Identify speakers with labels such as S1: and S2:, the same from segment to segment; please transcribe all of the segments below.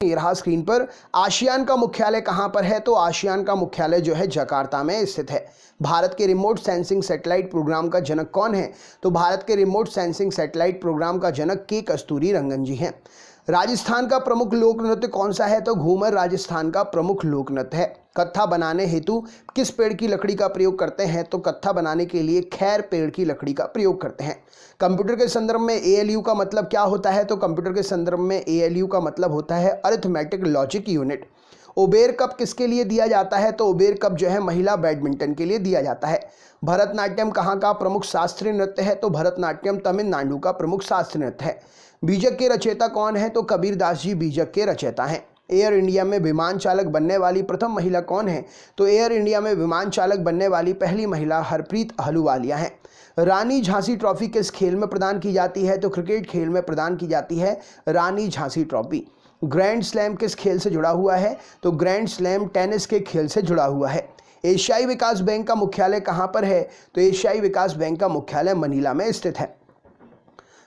S1: ये रहा स्क्रीन पर। आसियान का मुख्यालय कहां पर है? तो आसियान का मुख्यालय जो है जकार्ता में स्थित है। भारत के रिमोट सेंसिंग सैटेलाइट प्रोग्राम का जनक कौन है? तो भारत के रिमोट सेंसिंग सैटेलाइट प्रोग्राम का जनक के कस्तूरी रंगन जी हैं। राजस्थान का प्रमुख लोक नृत्य कौन सा है? तो घूमर राजस्थान का प्रमुख लोक नृत्य है। कत्था बनाने हेतु किस पेड़ की लकड़ी का प्रयोग करते हैं? तो कत्था बनाने के लिए खैर पेड़ की लकड़ी का प्रयोग करते हैं। कंप्यूटर के संदर्भ में ALU का मतलब क्या होता है? तो कंप्यूटर के संदर्भ में ALU का मतलब होता है arithmetic logic unit. Uber cup किसके लिए दिया जाता है? तो उबेर कप जो है महिला बैडमिंटन के लिए दिया जाता है। भरतनाट्यम कहाँ का प्रमुख शास्त्रीय नृत्य है? तो भरतनाट्यम तमिलनाडु का प्रमुख शास्त्रीय नृत्य है। बीजक के रचयिता कौन है? तो कबीरदास जी बीजक के रचयिता हैं। एयर इंडिया में विमान चालक बनने वाली प्रथम महिला कौन है? तो एयर इंडिया में विमान चालक बनने वाली पहली महिला हरप्रीत अहलूवालिया हैं। रानी झांसी ट्रॉफी किस खेल में प्रदान की जाती है? तो क्रिकेट खेल में प्रदान की जाती है रानी झांसी ट्रॉफी। ग्रैंड स्लैम किस खेल से जुड़ा हुआ है? तो ग्रैंड स्लैम टेनिस के खेल से जुड़ा हुआ है। एशियाई विकास बैंक का मुख्यालय कहाँ पर है? तो एशियाई विकास बैंक का मुख्यालय मनीला में स्थित है।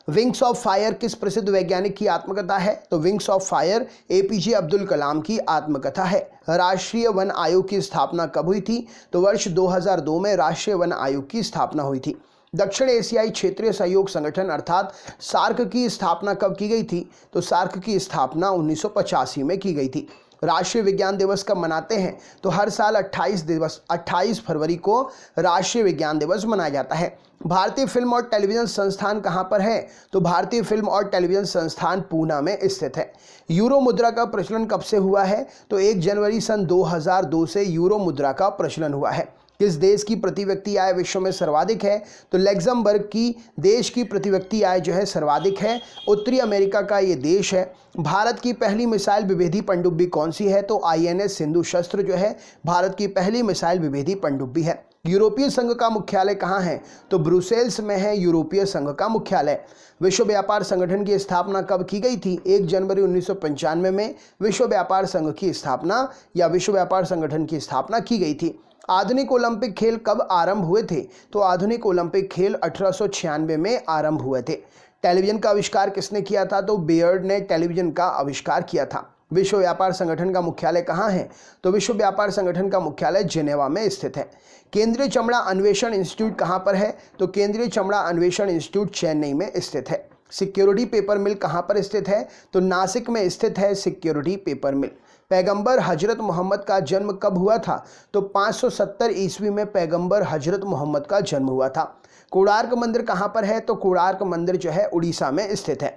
S1: विंग्स ऑफ फायर किस प्रसिद्ध वैज्ञानिक की आत्मकथा है? तो wings of fire APJ Abdul Kalam की आत्मकथा है। राष्ट्रीय वन आयोग की स्थापना कब हुई थी? तो वर्ष 2002 में राष्ट्रीय वन आयोग की स्थापना हुई थी। दक्षिण एशियाई क्षेत्रीय सहयोग संगठन अर्थात सार्क की स्थापना कब की गई थी? तो सार्क की स्थापना 1985 में की गई थी। राष्ट्रीय विज्ञान दिवस कब मनाते हैं? तो हर साल 28 फरवरी को राष्ट्रीय विज्ञान दिवस मनाया जाता है। भारतीय फिल्म और टेलीविजन संस्थान कहाँ पर है? तो भारतीय फिल्म और टेलीविजन संस्थान पूना में स्थित है। यूरो मुद्रा का प्रचलन कब से हुआ है? तो 1 जनवरी सन 2002 से यूरो मुद्रा का प्रचलन हुआ है। किस देश की प्रति व्यक्ति आय विश्व में सर्वाधिक है? तो लग्जमबर्ग की देश की प्रति व्यक्ति आय जो है सर्वाधिक है। उत्तरी अमेरिका का ये देश है। भारत की पहली मिसाइल विभेदी पनडुब्बी कौन सी है? तो INS सिंधु शस्त्र जो है भारत की पहली मिसाइल विभेदी पनडुब्बी है। यूरोपीय संघ का मुख्यालय कहाँ है? तो ब्रुसेल्स में है यूरोपीय संघ का मुख्यालय। विश्व व्यापार संगठन की स्थापना कब की गई थी? 1 जनवरी 1995 में विश्व व्यापार संघ की स्थापना या विश्व व्यापार संगठन की स्थापना की गई थी। आधुनिक ओलंपिक खेल कब आरंभ हुए थे? तो आधुनिक ओलंपिक खेल 1896 में आरंभ हुए थे। टेलीविजन का आविष्कार किसने किया था? तो बेयर्ड ने टेलीविजन का आविष्कार किया था। विश्व व्यापार संगठन का मुख्यालय कहाँ है? तो विश्व व्यापार संगठन का मुख्यालय जिनेवा में स्थित है। केंद्रीय चमड़ा अन्वेषण इंस्टीट्यूट कहाँ पर है? तो केंद्रीय चमड़ा अन्वेषण इंस्टीट्यूट चेन्नई में स्थित है। सिक्योरिटी पेपर मिल कहाँ पर स्थित है? तो नासिक में स्थित है सिक्योरिटी पेपर मिल। पैगंबर हजरत मोहम्मद का जन्म कब हुआ था? तो 570 ईस्वी में पैगंबर हजरत मोहम्मद का जन्म हुआ था। कोणार्क मंदिर कहाँ पर है? तो कोणार्क मंदिर जो है उड़ीसा में स्थित है।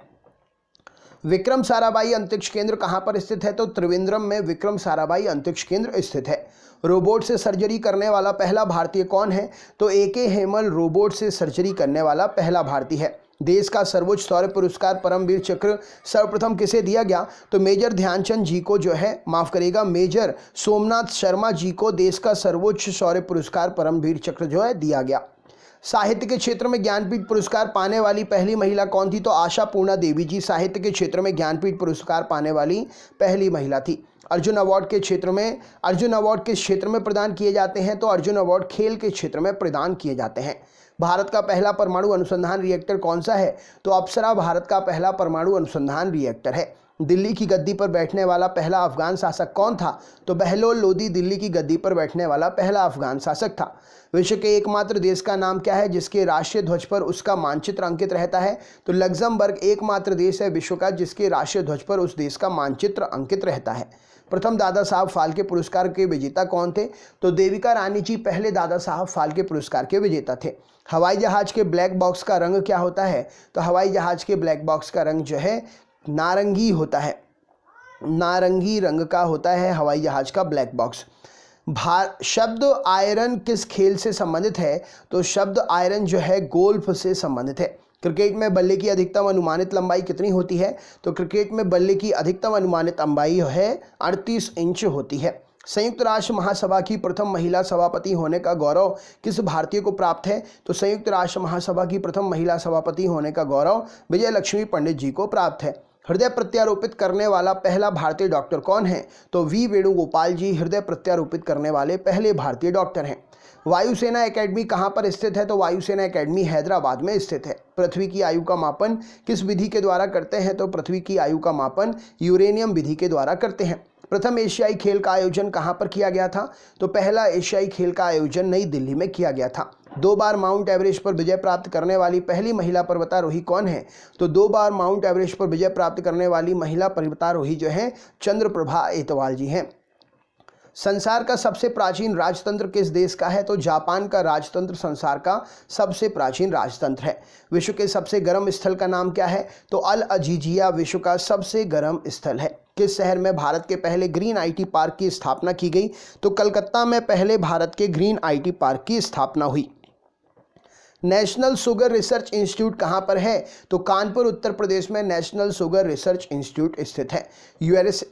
S1: विक्रम साराभाई अंतरिक्ष केंद्र कहाँ पर स्थित है? तो त्रिवेंद्रम में विक्रम साराभाई अंतरिक्ष केंद्र स्थित है। रोबोट से सर्जरी करने वाला पहला भारतीय कौन है? तो AK हेमल रोबोट से सर्जरी करने वाला पहला भारतीय है। देश का सर्वोच्च शौर्य पुरस्कार परमवीर चक्र सर्वप्रथम किसे दिया गया? तो मेजर ध्यानचंद जी को जो है मेजर सोमनाथ शर्मा जी को देश का सर्वोच्च शौर्य पुरस्कार परमवीर चक्र जो है दिया गया। साहित्य के क्षेत्र में ज्ञानपीठ पुरस्कार पाने वाली पहली महिला कौन थी? तो आशा पूर्णा देवी जी साहित्य के क्षेत्र में ज्ञानपीठ पुरस्कार पाने वाली पहली महिला थी। अर्जुन अवार्ड किस क्षेत्र में प्रदान किए जाते हैं? तो अर्जुन अवार्ड खेल के क्षेत्र में प्रदान किए जाते हैं। भारत का पहला परमाणु अनुसंधान रिएक्टर कौन सा है? तो अप्सरा भारत का पहला परमाणु अनुसंधान रिएक्टर है। दिल्ली की गद्दी पर बैठने वाला पहला अफगान शासक कौन था? तो बहलोल लोदी दिल्ली की गद्दी पर बैठने वाला पहला अफगान शासक था। विश्व के एकमात्र देश का नाम क्या है जिसके राष्ट्रीय ध्वज पर उसका मानचित्र अंकित रहता है? तो लग्जमबर्ग एकमात्र देश है विश्व का जिसके राष्ट्रीय ध्वज पर उस देश का मानचित्र अंकित रहता है। प्रथम दादा साहब फाल्के पुरस्कार के विजेता कौन थे? तो देविका रानी जी पहले दादा साहब फाल्के पुरस्कार के विजेता थे। हवाई जहाज के ब्लैक बॉक्स का रंग क्या होता है? तो हवाई जहाज के ब्लैक बॉक्स का रंग जो है नारंगी होता है। नारंगी रंग का होता है हवाई जहाज का ब्लैक बॉक्स। शब्द आयरन किस खेल से संबंधित है? तो शब्द आयरन जो है गोल्फ से संबंधित है। क्रिकेट में बल्ले की अधिकतम अनुमानित लंबाई कितनी होती है? तो क्रिकेट में बल्ले की अधिकतम अनुमानित लंबाई है 38 इंच होती है। संयुक्त राष्ट्र महासभा की प्रथम महिला सभापति होने का गौरव किस भारतीय को प्राप्त है? तो संयुक्त राष्ट्र महासभा की प्रथम महिला सभापति होने का गौरव विजय लक्ष्मी पंडित जी को प्राप्त है। हृदय प्रत्यारोपित करने वाला पहला भारतीय डॉक्टर कौन है? तो V वेणुगोपाल जी हृदय प्रत्यारोपित करने वाले पहले भारतीय डॉक्टर हैं। वायुसेना एकेडमी कहाँ पर स्थित है? तो वायुसेना एकेडमी हैदराबाद में स्थित है। पृथ्वी की आयु का मापन किस विधि के द्वारा करते हैं? तो पृथ्वी की आयु का मापन यूरेनियम विधि के द्वारा करते हैं। प्रथम एशियाई खेल का आयोजन कहाँ पर किया गया था? तो पहला एशियाई खेल का आयोजन नई दिल्ली में किया गया था। 2 बार माउंट एवरेस्ट पर विजय प्राप्त करने वाली पहली महिला पर्वतारोही कौन है? तो 2 बार माउंट एवरेस्ट पर विजय प्राप्त करने वाली महिला पर्वतारोही जो है चंद्रप्रभा एतवाल जी हैं। संसार का सबसे प्राचीन राजतंत्र किस देश का है? तो जापान का राजतंत्र संसार का सबसे प्राचीन राजतंत्र है। विश्व के सबसे गर्म स्थल का नाम क्या है? तो अल अजीजिया विश्व का सबसे गर्म स्थल है। किस शहर में भारत के पहले ग्रीन आईटी पार्क की स्थापना की गई? तो कलकत्ता में पहले भारत के ग्रीन आईटी पार्क की स्थापना हुई। नेशनल शुगर रिसर्च इंस्टीट्यूट कहाँ पर है? तो कानपुर उत्तर प्रदेश में नेशनल शुगर रिसर्च इंस्टीट्यूट स्थित है।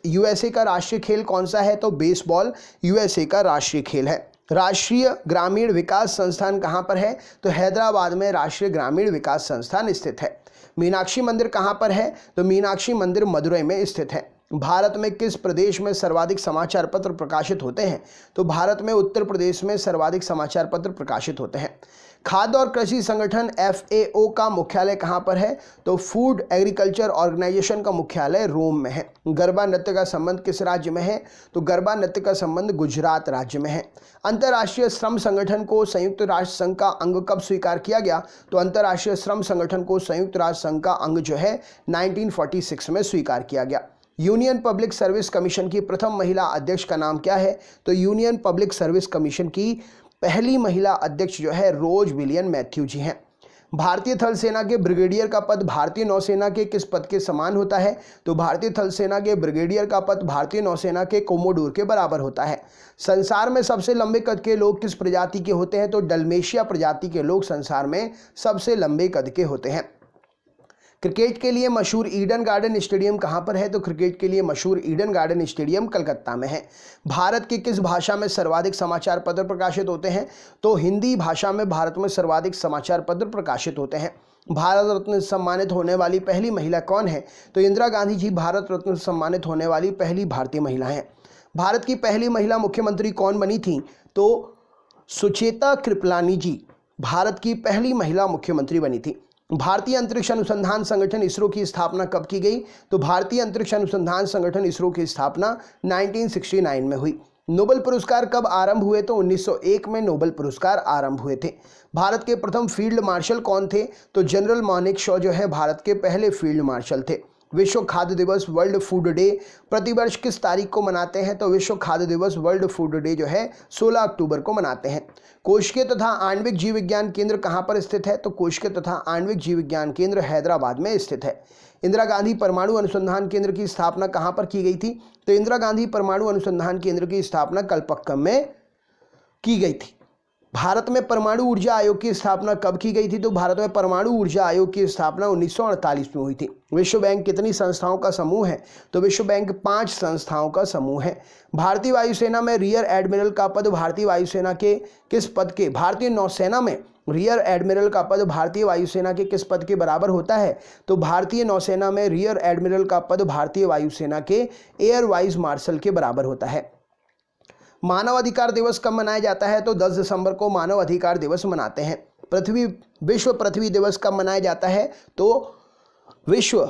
S1: यूएसए का राष्ट्रीय खेल कौन सा है? तो बेसबॉल यूएसए का राष्ट्रीय खेल है। राष्ट्रीय ग्रामीण विकास संस्थान कहाँ पर है? तो हैदराबाद में राष्ट्रीय ग्रामीण विकास संस्थान स्थित है। मीनाक्षी मंदिर कहाँ पर है? तो मीनाक्षी मंदिर मदुरई में स्थित है। भारत में किस प्रदेश में सर्वाधिक समाचार पत्र प्रकाशित होते हैं? तो भारत में उत्तर प्रदेश में सर्वाधिक समाचार पत्र प्रकाशित होते हैं। खाद्य और कृषि संगठन FAO का मुख्यालय कहाँ पर है? तो फूड एग्रीकल्चर ऑर्गेनाइजेशन का मुख्यालय रोम में है। गरबा नृत्य का संबंध किस राज्य में है? तो गरबा नृत्य का संबंध गुजरात राज्य में है। अंतर्राष्ट्रीय श्रम संगठन को संयुक्त राष्ट्र संघ का अंग कब स्वीकार किया गया? तो अंतर्राष्ट्रीय श्रम संगठन को संयुक्त राष्ट्र संघ का अंग जो है 1946 में स्वीकार किया गया। यूनियन पब्लिक सर्विस कमीशन की प्रथम महिला अध्यक्ष का नाम क्या है? तो यूनियन पब्लिक सर्विस कमीशन की पहली महिला अध्यक्ष जो है रोज विलियन मैथ्यू जी हैं। भारतीय थल सेना के ब्रिगेडियर का पद भारतीय नौसेना के किस पद के समान होता है? तो भारतीय थल सेना के ब्रिगेडियर का पद भारतीय नौसेना के कोमोडोर के बराबर होता है। संसार में सबसे लंबे कद के लोग किस प्रजाति के होते हैं? तो डल्मेशिया प्रजाति के लोग संसार में सबसे लंबे कद के होते हैं। क्रिकेट के लिए मशहूर ईडन गार्डन स्टेडियम कहाँ पर है? तो क्रिकेट के लिए मशहूर ईडन गार्डन स्टेडियम कलकत्ता में है। भारत की किस भाषा में सर्वाधिक समाचार पत्र प्रकाशित होते हैं? तो हिंदी भाषा में भारत में सर्वाधिक समाचार पत्र प्रकाशित होते हैं। भारत रत्न सम्मानित होने वाली पहली महिला कौन है? तो इंदिरा गांधी जी भारत रत्न सम्मानित होने वाली पहली भारतीय महिला हैं। भारत की पहली महिला मुख्यमंत्री कौन बनी थी? तो सुचेता कृपलानी जी भारत की पहली महिला मुख्यमंत्री बनी थी। भारतीय अंतरिक्ष अनुसंधान संगठन इसरो की स्थापना कब की गई? तो भारतीय अंतरिक्ष अनुसंधान संगठन इसरो की स्थापना 1969 में हुई। नोबेल पुरस्कार कब आरंभ हुए? तो 1901 में नोबेल पुरस्कार आरंभ हुए थे। भारत के प्रथम फील्ड मार्शल कौन थे? तो जनरल मानेकशॉ जो है भारत के पहले फील्ड मार्शल थे। विश्व खाद्य दिवस वर्ल्ड फूड डे प्रतिवर्ष किस तारीख को मनाते हैं? तो विश्व खाद्य दिवस वर्ल्ड फूड डे जो है 16 अक्टूबर को मनाते हैं। कोशिकीय तथा आणविक जीव विज्ञान केंद्र कहाँ पर स्थित है? तो कोशिकीय तथा आणविक जीव विज्ञान केंद्र हैदराबाद में स्थित है। इंदिरा गांधी परमाणु अनुसंधान केंद्र की स्थापना कहाँ पर की गई थी? तो इंदिरा गांधी परमाणु अनुसंधान केंद्र की स्थापना कलपक्कम में की गई थी। भारत में परमाणु ऊर्जा आयोग की स्थापना कब की गई थी? तो भारत में परमाणु ऊर्जा आयोग की स्थापना 1948 में हुई थी। विश्व बैंक कितनी संस्थाओं का समूह है? तो विश्व बैंक 5 संस्थाओं का समूह है। भारतीय वायुसेना में रियर एडमिरल का पद भारतीय वायुसेना के किस पद के? भारतीय नौसेना में रियर एडमिरल का पद भारतीय वायुसेना के किस पद के बराबर होता है? तो भारतीय नौसेना में रियर एडमिरल का पद भारतीय वायुसेना के एयर वाइस मार्शल के बराबर होता है। मानव अधिकार दिवस कब मनाया जाता है? तो 10 दिसंबर को मानव अधिकार दिवस मनाते हैं। विश्व पृथ्वी दिवस कब मनाया जाता है? तो विश्व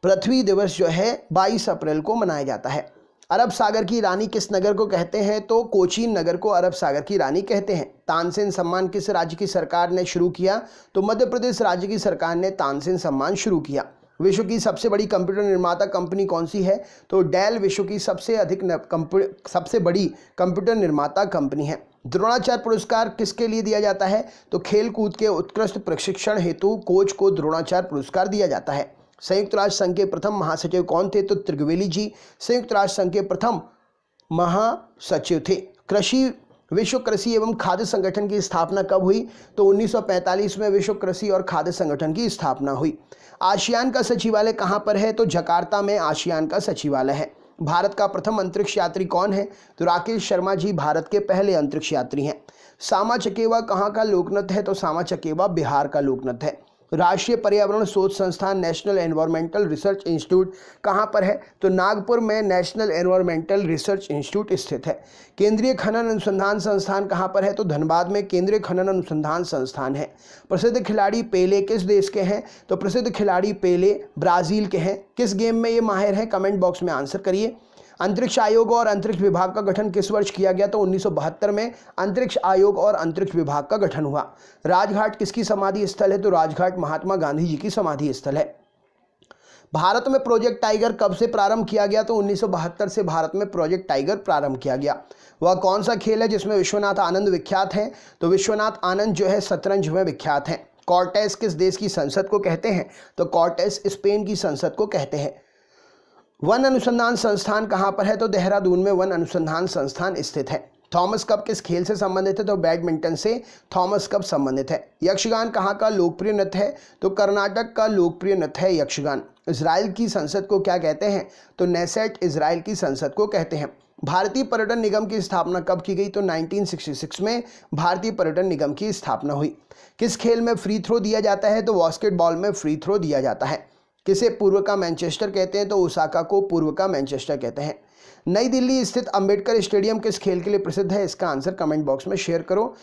S1: पृथ्वी दिवस जो है 22 अप्रैल को मनाया जाता है। अरब सागर की रानी किस नगर को कहते हैं? तो कोचीन नगर को अरब सागर की रानी कहते हैं। तानसेन सम्मान किस राज्य की सरकार ने शुरू किया? तो मध्य प्रदेश राज्य की सरकार ने तानसेन सम्मान शुरू किया। विश्व की सबसे बड़ी कंप्यूटर निर्माता कंपनी कौन सी है? तो डेल विश्व की सबसे बड़ी कंप्यूटर निर्माता कंपनी है। द्रोणाचार्य पुरस्कार किसके लिए दिया जाता है? तो खेल कूद के उत्कृष्ट प्रशिक्षण हेतु कोच को द्रोणाचार्य पुरस्कार दिया जाता है। संयुक्त राष्ट्र संघ के प्रथम महासचिव कौन थे? तो त्रिगवेली जी संयुक्त राष्ट्र संघ के प्रथम महासचिव थे। विश्व कृषि एवं खाद्य संगठन की स्थापना कब हुई? तो 1945 में विश्व कृषि और खाद्य संगठन की स्थापना हुई। आसियान का सचिवालय कहाँ पर है? तो जकार्ता में आसियान का सचिवालय है। भारत का प्रथम अंतरिक्ष यात्री कौन है? तो राकेश शर्मा जी भारत के पहले अंतरिक्ष यात्री हैं। सामा चकेवा कहाँ का लोकनृत्य है? तो सामा चकेवा बिहार का लोकनृत्य है। राष्ट्रीय पर्यावरण शोध संस्थान नेशनल एनवायरमेंटल रिसर्च इंस्टीट्यूट कहाँ पर है? तो नागपुर में नेशनल एनवायरमेंटल रिसर्च इंस्टीट्यूट स्थित है। केंद्रीय खनन अनुसंधान संस्थान कहाँ पर है? तो धनबाद में केंद्रीय खनन अनुसंधान संस्थान है। प्रसिद्ध खिलाड़ी पेले किस देश के हैं? तो प्रसिद्ध खिलाड़ी पेले ब्राजील के हैं। किस गेम में ये माहिर हैं? कमेंट बॉक्स में आंसर करिए। अंतरिक्ष आयोग और अंतरिक्ष विभाग का गठन किस वर्ष किया गया? तो 1972 में अंतरिक्ष आयोग और अंतरिक्ष विभाग का गठन हुआ। राजघाट किसकी समाधि स्थल है? तो राजघाट महात्मा गांधी जी की समाधि स्थल है। भारत में प्रोजेक्ट टाइगर कब से प्रारंभ किया गया? तो 1972 से भारत में प्रोजेक्ट टाइगर प्रारंभ किया गया। वह कौन सा खेल है जिसमें विश्वनाथ आनंद विख्यात हैं? तो विश्वनाथ आनंद जो है शतरंज में विख्यात हैं। कॉर्टेस किस देश की संसद को कहते हैं? तो कॉर्टेस स्पेन की संसद को कहते हैं। वन अनुसंधान संस्थान कहाँ पर है? तो देहरादून में वन अनुसंधान संस्थान स्थित है। थॉमस कप किस खेल से संबंधित है? तो बैडमिंटन से थॉमस कप संबंधित है। यक्षगान कहाँ का लोकप्रिय नृत्य है? तो कर्नाटक का लोकप्रिय नृत्य है यक्षगान। इजराइल की संसद को क्या कहते हैं? तो नेसेट इजराइल की संसद को कहते हैं। भारतीय पर्यटन निगम की स्थापना कब की गई? तो 1966 में भारतीय पर्यटन निगम की स्थापना हुई। किस खेल में फ्री थ्रो दिया जाता है? तो बास्केटबॉल में फ्री थ्रो दिया जाता है। किसे पूर्व का मैनचेस्टर कहते हैं? तो ओसाका को पूर्व का मैनचेस्टर कहते हैं। नई दिल्ली स्थित अंबेडकर स्टेडियम किस खेल के लिए प्रसिद्ध है? इसका आंसर कमेंट बॉक्स में शेयर करो।